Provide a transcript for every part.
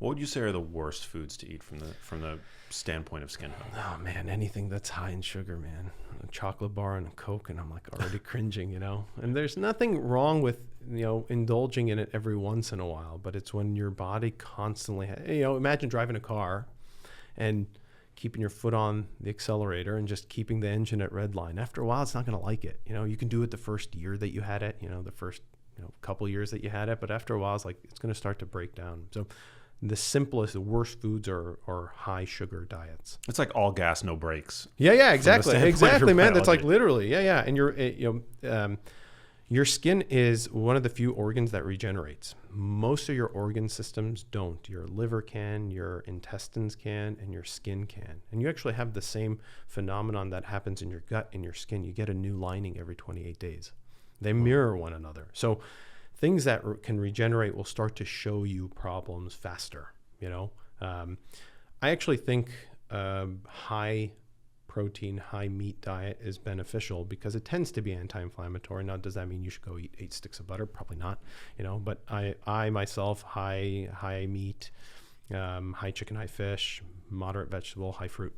What would you say are the worst foods to eat from the standpoint of skin health? Oh man, anything that's high in sugar, man. A chocolate bar and a Coke, and I'm like already cringing, you know. And there's nothing wrong with, you know, indulging in it every once in a while, but it's when your body constantly, you know, imagine driving a car and keeping your foot on the accelerator and just keeping the engine at red line. After a while, it's not going to like it. You know, you can do it the first year that you had it, you know, the first, you know, couple years that you had it, but after a while, it's like it's going to start to break down. So the simplest, the worst foods are high sugar diets. It's like all gas, no brakes. Yeah, exactly, man. That's like biology. literally, and your skin is one of the few organs that regenerates. Most of your organ systems don't. Your liver can, your intestines can, and your skin can. And you actually have the same phenomenon that happens in your gut and your skin. You get a new lining every 28 days. They mirror one another. So things that can regenerate will start to show you problems faster, you know. I actually think high protein, high meat diet is beneficial because it tends to be anti-inflammatory. Now, does that mean you should go eat 8 sticks of butter? Probably not, you know, but I myself, high meat, high chicken, high fish, moderate vegetable, high fruit.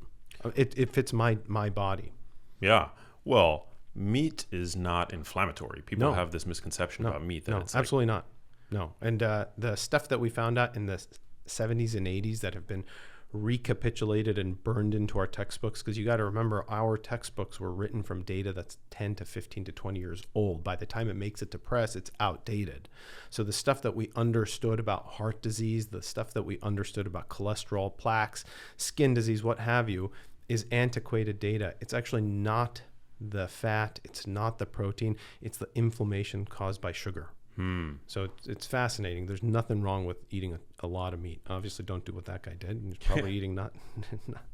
It fits my body. Yeah. Well, meat is not inflammatory. People have this misconception about meat. That it's absolutely not. No. And the stuff that we found out in the 70s and 80s that have been recapitulated and burned into our textbooks, because you got to remember our textbooks were written from data that's 10 to 15 to 20 years old. By the time it makes it to press, it's outdated. So the stuff that we understood about heart disease, the stuff that we understood about cholesterol, plaques, skin disease, what have you, is antiquated data. It's actually not the fat, it's not the protein, it's the inflammation caused by sugar. So it's fascinating. There's nothing wrong with eating a lot of meat. Obviously, don't do what that guy did. He's probably eating not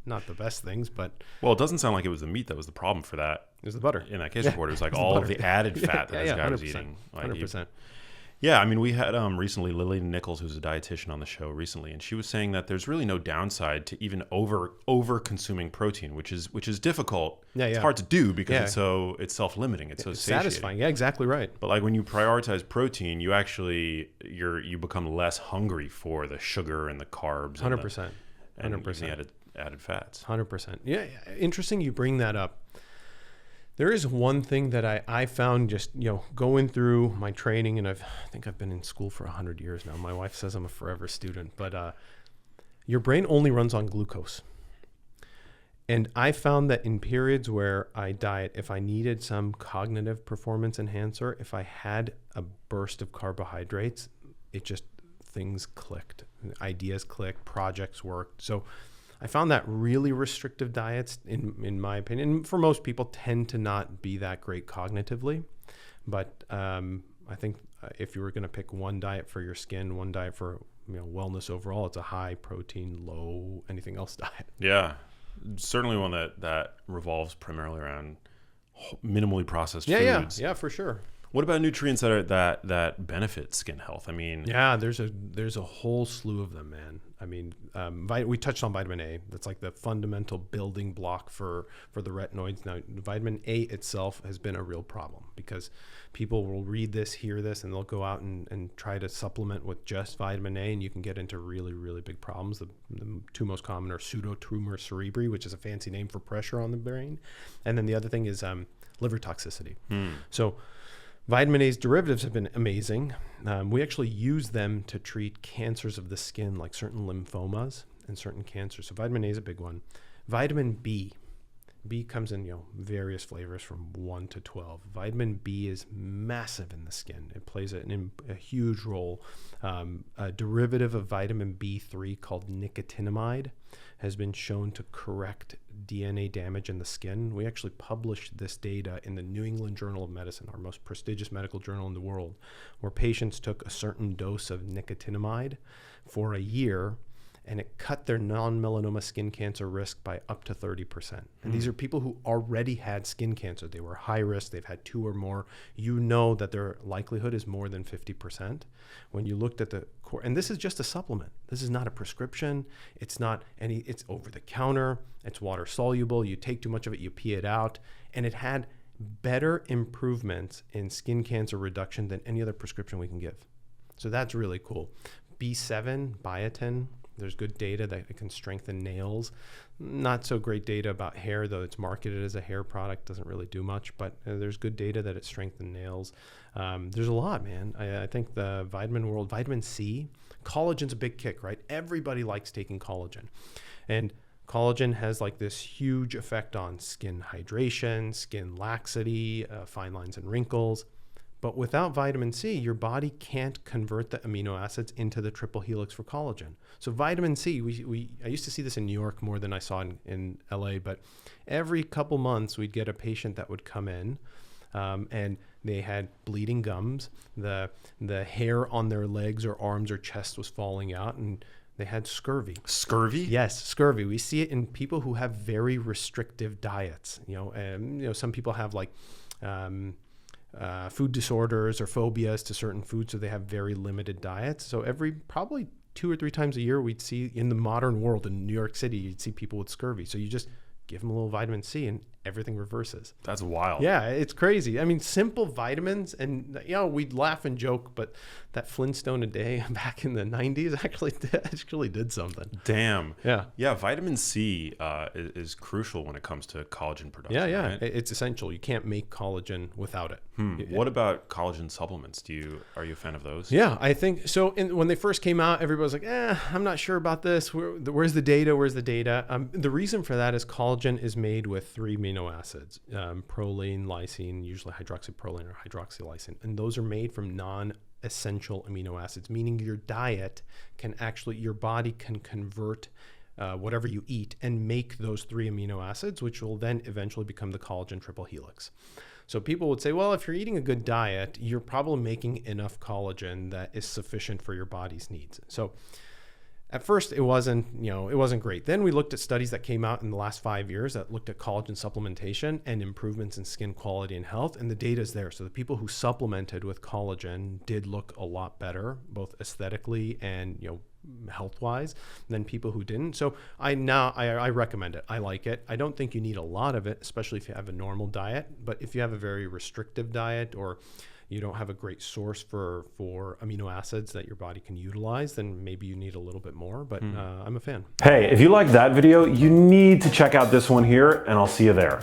the best things, but well, it doesn't sound like it was the meat that was the problem for that. It was the butter. In that case report, it was like all of the added fat that this guy was eating. Like 100%. Yeah, I mean, we had recently Lillian Nichols, who's a dietitian, on the show recently, and she was saying that there's really no downside to even over consuming protein, which is difficult. It's hard to do because it's self-limiting. It's so satisfying. Yeah, exactly right. But like when you prioritize protein, you actually you become less hungry for the sugar and the carbs. 100%. And the added fats. 100%. Yeah, interesting you bring that up. There is one thing that I found just, you know, going through my training, and I think I've been in school for 100 years now. My wife says I'm a forever student, but your brain only runs on glucose. And I found that in periods where I diet, if I needed some cognitive performance enhancer, if I had a burst of carbohydrates, things clicked, ideas clicked, projects worked. So I found that really restrictive diets, in my opinion, for most people, tend to not be that great cognitively. But I think if you were going to pick one diet for your skin, one diet for, you know, wellness overall, it's a high protein, low anything else diet. Yeah, certainly one that revolves primarily around minimally processed foods. Yeah, for sure. What about nutrients that benefit skin health? I mean, yeah, there's a whole slew of them, man. I mean, we touched on vitamin A. That's like the fundamental building block for the retinoids. Now, vitamin A itself has been a real problem because people will read this, hear this, and they'll go out and try to supplement with just vitamin A, and you can get into really, really big problems. The two most common are pseudotumor cerebri, which is a fancy name for pressure on the brain, and then the other thing is liver toxicity. So vitamin A's derivatives have been amazing. We actually use them to treat cancers of the skin, like certain lymphomas and certain cancers. So vitamin A is a big one. Vitamin B comes in, you know, various flavors from 1 to 12. Vitamin B is massive in the skin. It plays a huge role. A derivative of vitamin B3 called nicotinamide has been shown to correct DNA damage in the skin. We actually published this data in the New England Journal of Medicine, our most prestigious medical journal in the world, where patients took a certain dose of nicotinamide for a year, and it cut their non-melanoma skin cancer risk by up to 30%. And these are people who already had skin cancer. They were high risk. They've had 2 or more. You know that their likelihood is more than 50%. When you looked at the core, and this is just a supplement. This is not a prescription. It's over the counter. It's water soluble. You take too much of it, you pee it out. And it had better improvements in skin cancer reduction than any other prescription we can give. So that's really cool. B7, biotin, There's good data that it can strengthen nails. Not so great data about hair, though it's marketed as a hair product, doesn't really do much, but there's good data that it strengthens nails. There's a lot, man. I think the vitamin world, vitamin C, collagen's a big kick, right? Everybody likes taking collagen. And collagen has like this huge effect on skin hydration, skin laxity, fine lines and wrinkles. But without vitamin C, your body can't convert the amino acids into the triple helix for collagen. So vitamin C, I used to see this in New York more than I saw in LA, but every couple months we'd get a patient that would come in and they had bleeding gums. The hair on their legs or arms or chest was falling out, and they had scurvy. Scurvy? Yes, scurvy. We see it in people who have very restrictive diets. Some people have like food disorders or phobias to certain foods, so they have very limited diets. So every probably 2 or 3 times a year, we'd see in the modern world in New York City, you'd see people with scurvy. So you just give them a little vitamin C and everything reverses. That's wild. Yeah, it's crazy. I mean, simple vitamins, and we'd laugh and joke, but that Flintstone a day back in the 90s actually did something. Damn. Yeah. Yeah, vitamin C is crucial when it comes to collagen production. Yeah. Right? It's essential. You can't make collagen without it. What about collagen supplements? Are you a fan of those? Yeah, I think so. When they first came out, everybody was like, I'm not sure about this. Where's the data? The reason for that is collagen is made with 3 amino acids, proline, lysine, usually hydroxyproline or hydroxylysine. And those are made from non-essential amino acids, meaning your body can convert whatever you eat and make those 3 amino acids, which will then eventually become the collagen triple helix. So people would say, well, if you're eating a good diet, you're probably making enough collagen that is sufficient for your body's needs. So at first, it wasn't great. Then we looked at studies that came out in the last 5 years that looked at collagen supplementation and improvements in skin quality and health, and the data is there. So the people who supplemented with collagen did look a lot better, both aesthetically and health-wise, than people who didn't. So I recommend it. I like it. I don't think you need a lot of it, especially if you have a normal diet. But if you have a very restrictive diet or you don't have a great source for amino acids that your body can utilize, then maybe you need a little bit more, but I'm a fan. Hey, if you liked that video, you need to check out this one here, and I'll see you there.